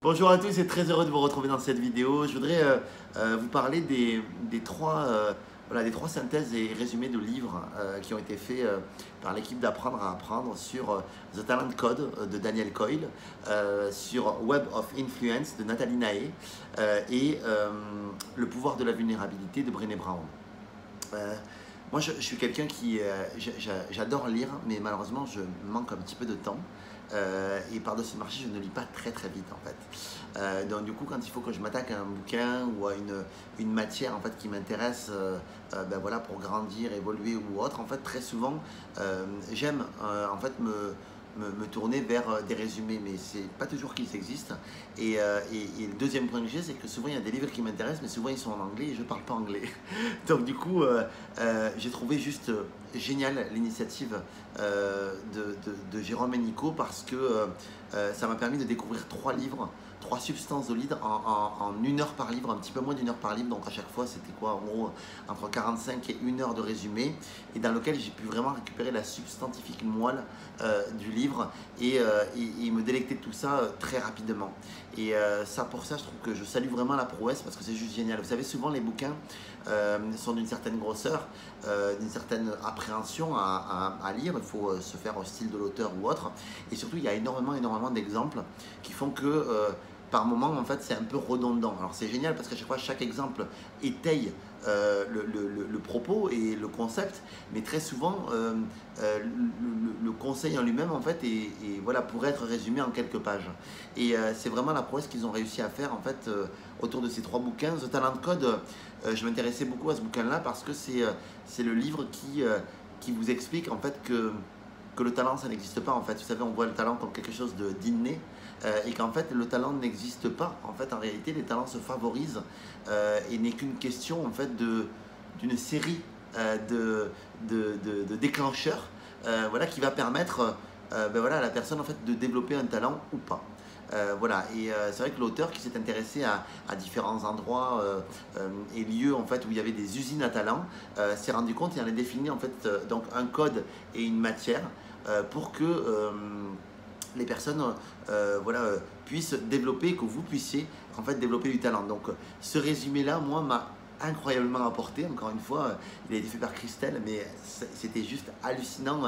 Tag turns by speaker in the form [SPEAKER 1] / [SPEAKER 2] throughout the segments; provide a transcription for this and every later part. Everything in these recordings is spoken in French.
[SPEAKER 1] Bonjour à tous et très heureux de vous retrouver dans cette vidéo. Je voudrais vous parler des trois synthèses et résumés de livres qui ont été faits par l'équipe d'Apprendre à Apprendre sur The Talent Code de Daniel Coyle, sur Web of Influence de Nathalie Naé et Le pouvoir de la vulnérabilité de Brené Brown. Moi, je suis quelqu'un qui j'adore lire, mais malheureusement, je manque un petit peu de temps. Et par-dessus le marché, je ne lis pas très très vite en fait. Donc du coup, quand il faut que je m'attaque à un bouquin ou à une matière en fait qui m'intéresse, ben voilà, pour grandir, évoluer ou autre, en fait, très souvent, j'aime en fait me tourner vers des résumés, mais c'est pas toujours qu'ils existent. Et le deuxième point que j'ai, c'est que souvent il y a des livres qui m'intéressent, mais souvent ils sont en anglais et je parle pas anglais. Donc du coup, j'ai trouvé juste génial l'initiative de Jérôme et Nico parce que ça m'a permis de découvrir 3 livres, 3 substances de livres en 1 heure par livre, un petit peu moins d'1 heure par livre. Donc à chaque fois, c'était quoi, en gros, entre 45 et 1 heure de résumé, et dans lequel j'ai pu vraiment récupérer la substantifique moelle du livre et me délecter de tout ça très rapidement. Et pour ça, je trouve que je salue vraiment la prouesse parce que c'est juste génial. Vous savez, souvent les bouquins sont d'une certaine grosseur, d'une certaine appréhension à lire. Il faut se faire au style de l'auteur ou autre. Et surtout, il y a énormément d'exemples qui font que par moment, en fait, c'est un peu redondant. Alors, c'est génial parce qu'à chaque fois, chaque exemple étaye le propos et le concept, mais très souvent, le conseil en lui-même, en fait, voilà, pourrait être résumé en quelques pages. Et c'est vraiment la prouesse qu'ils ont réussi à faire, en fait, autour de ces 3 bouquins. The Talent Code, je m'intéressais beaucoup à ce bouquin-là parce que c'est le livre qui vous explique, en fait, que le talent, ça n'existe pas. En fait, vous savez, on voit le talent comme quelque chose d'inné, et qu'en fait, le talent n'existe pas. En fait, en réalité, les talents se favorisent et n'est qu'une question, en fait, d'une série de déclencheurs, voilà, qui va permettre ben voilà, à la personne, en fait, de développer un talent ou pas. Voilà, et c'est vrai que l'auteur qui s'est intéressé à différents endroits et lieux, en fait, où il y avait des usines à talent, s'est rendu compte, il en a défini, en fait, donc un code et une matière pour que les personnes voilà, puissent développer, que vous puissiez en fait développer du talent. Donc ce résumé-là, moi, m'a incroyablement apporté. Encore une fois, il a été fait par Christelle, mais c'était juste hallucinant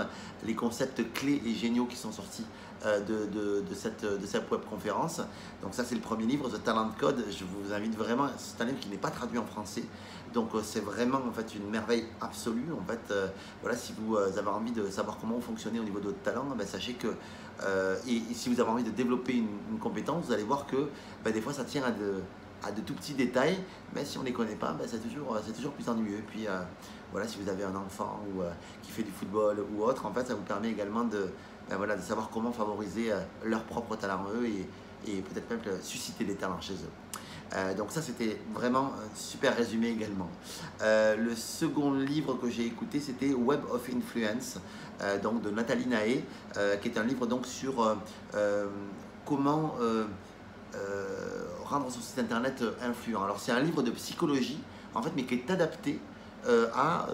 [SPEAKER 1] les concepts clés et géniaux qui sont sortis de cette webconférence. Donc ça, c'est le premier livre, The Talent Code. Je vous invite vraiment, c'est un livre qui n'est pas traduit en français, donc c'est vraiment en fait une merveille absolue. En fait, voilà, si vous avez envie de savoir comment vous fonctionnez au niveau de votre talent, ben, sachez que et si vous avez envie de développer une compétence, vous allez voir que ben, des fois ça tient à de tout petits détails, mais si on ne les connaît pas, ben, c'est toujours plus ennuyeux. Et puis voilà, si vous avez un enfant ou, qui fait du football ou autre, en fait, ça vous permet également ben, voilà, de savoir comment favoriser leur propre talent eux et peut-être même susciter des talents chez eux. Donc ça, c'était vraiment un super résumé également. Le second livre que j'ai écouté, c'était Web of Influence, donc de Nathalie Naé, qui est un livre donc sur comment rendre son site internet influent. Alors c'est un livre de psychologie, en fait, mais qui est adapté à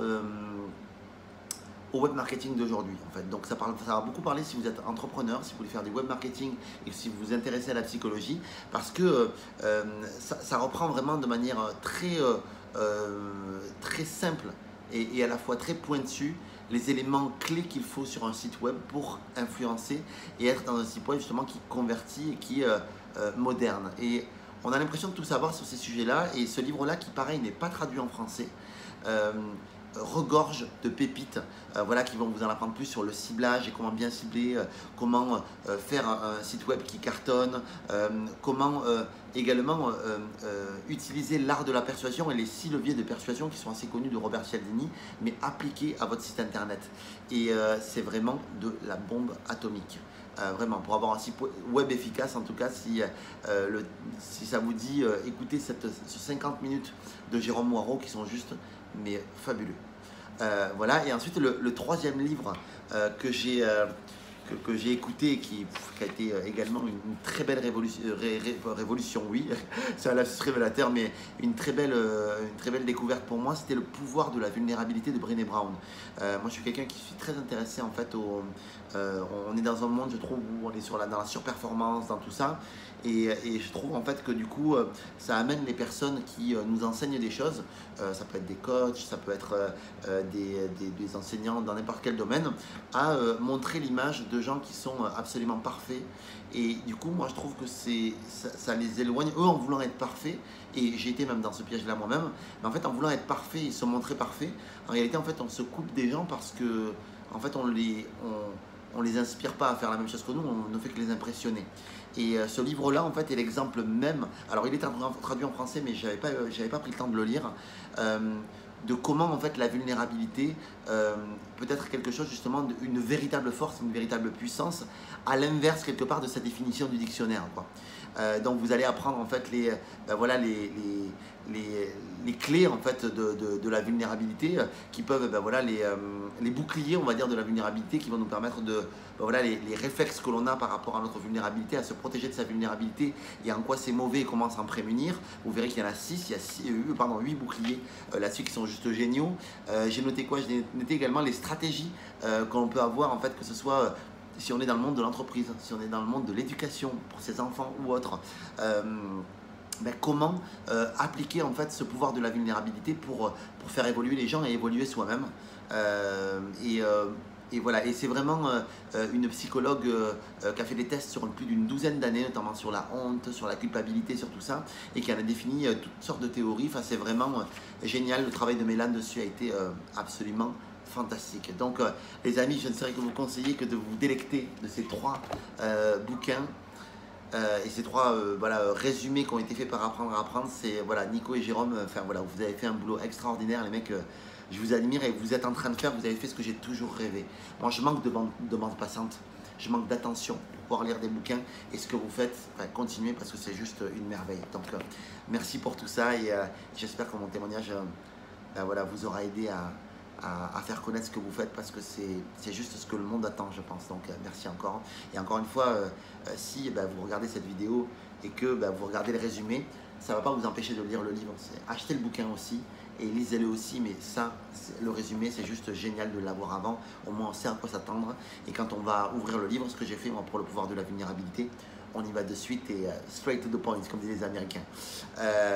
[SPEAKER 1] au web marketing d'aujourd'hui, en fait. Donc ça va beaucoup parler si vous êtes entrepreneur, si vous voulez faire du web marketing et si vous vous intéressez à la psychologie, parce que ça reprend vraiment de manière très simple et à la fois très pointue les éléments clés qu'il faut sur un site web pour influencer et être dans un site web justement qui convertit et qui est moderne. Et on a l'impression de tout savoir sur ces sujets-là, et ce livre-là, qui pareil n'est pas traduit en français, regorge de pépites, voilà, qui vont vous en apprendre plus sur le ciblage et comment bien cibler, comment faire un site web qui cartonne, comment également utiliser l'art de la persuasion et les 6 leviers de persuasion qui sont assez connus de Robert Cialdini, mais appliqués à votre site internet. Et c'est vraiment de la bombe atomique. Vraiment, pour avoir un site web efficace, en tout cas, si ça vous dit, écoutez ces 50 minutes de Jérôme Moirot qui sont juste mais fabuleux. Voilà, et ensuite le troisième livre que j'ai écouté, qui a été également une très belle révolution, oui, c'est un lapsus révélateur, mais une très belle découverte pour moi, c'était Le pouvoir de la vulnérabilité de Brené Brown. Moi, je suis quelqu'un qui suis très intéressé, en fait, on est dans un monde, je trouve, où on est dans la surperformance, dans tout ça, Et je trouve en fait que du coup, ça amène les personnes qui nous enseignent des choses, ça peut être des coachs, ça peut être des enseignants dans n'importe quel domaine, à montrer l'image de gens qui sont absolument parfaits. Et du coup, moi je trouve que ça les éloigne, eux en voulant être parfaits, et j'ai été même dans ce piège-là moi-même, mais en fait en voulant être parfait et se montrer parfait, en réalité en fait on se coupe des gens parce que en fait on les inspire pas à faire la même chose que nous, on ne fait que les impressionner. Et ce livre-là, en fait, est l'exemple même. Alors, il est traduit en français, mais j'avais pas pris le temps de le lire. De comment, en fait, la vulnérabilité peut être quelque chose, justement, une véritable force, une véritable puissance, à l'inverse, quelque part, de sa définition du dictionnaire, quoi. Donc, vous allez apprendre, en fait, voilà, les clés, en fait, de la vulnérabilité qui peuvent, voilà, les boucliers, on va dire, de la vulnérabilité qui vont nous permettre de, voilà, les réflexes que l'on a par rapport à notre vulnérabilité, à se protéger de sa vulnérabilité et en quoi c'est mauvais et comment s'en prémunir. Vous verrez qu'il y en a 6, il y a 8 boucliers là-dessus qui sont juste géniaux. J'ai noté quoi? J'ai noté également les stratégies qu'on peut avoir, en fait, que ce soit si on est dans le monde de l'entreprise, si on est dans le monde de l'éducation pour ses enfants ou autres. Comment appliquer en fait ce pouvoir de la vulnérabilité pour faire évoluer les gens et évoluer soi-même. Et voilà, et c'est vraiment une psychologue qui a fait des tests sur plus d'une douzaine d'années, notamment sur la honte, sur la culpabilité, sur tout ça, et qui en a défini toutes sortes de théories. Enfin, c'est vraiment génial. Le travail de Mélane dessus a été absolument fantastique. Donc, les amis, je ne saurais que vous conseiller que de vous délecter de ces 3 bouquins. Et ces 3 voilà, résumés qui ont été faits par Apprendre à apprendre, c'est voilà, Nico et Jérôme, enfin voilà, vous avez fait un boulot extraordinaire, les mecs, je vous admire et vous êtes en train de faire, vous avez fait ce que j'ai toujours rêvé. Moi, je manque de bande passante, je manque d'attention pour pouvoir lire des bouquins, et ce que vous faites, continuez parce que c'est juste une merveille. Donc, merci pour tout ça, et j'espère que mon témoignage voilà, vous aura aidé à faire connaître ce que vous faites, parce que c'est juste ce que le monde attend, je pense. Donc merci encore. Et encore une fois, si vous regardez cette vidéo et que vous regardez le résumé, ça ne va pas vous empêcher de lire le livre. Achetez le bouquin aussi et lisez-le aussi, mais ça, le résumé, c'est juste génial de l'avoir avant. Au moins on sait à quoi s'attendre, et quand on va ouvrir le livre, ce que j'ai fait moi pour le pouvoir de la vulnérabilité, on y va de suite et straight to the point, comme disent les Américains.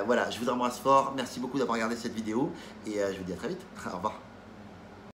[SPEAKER 1] Voilà, je vous embrasse fort, merci beaucoup d'avoir regardé cette vidéo, et je vous dis à très vite. Au revoir.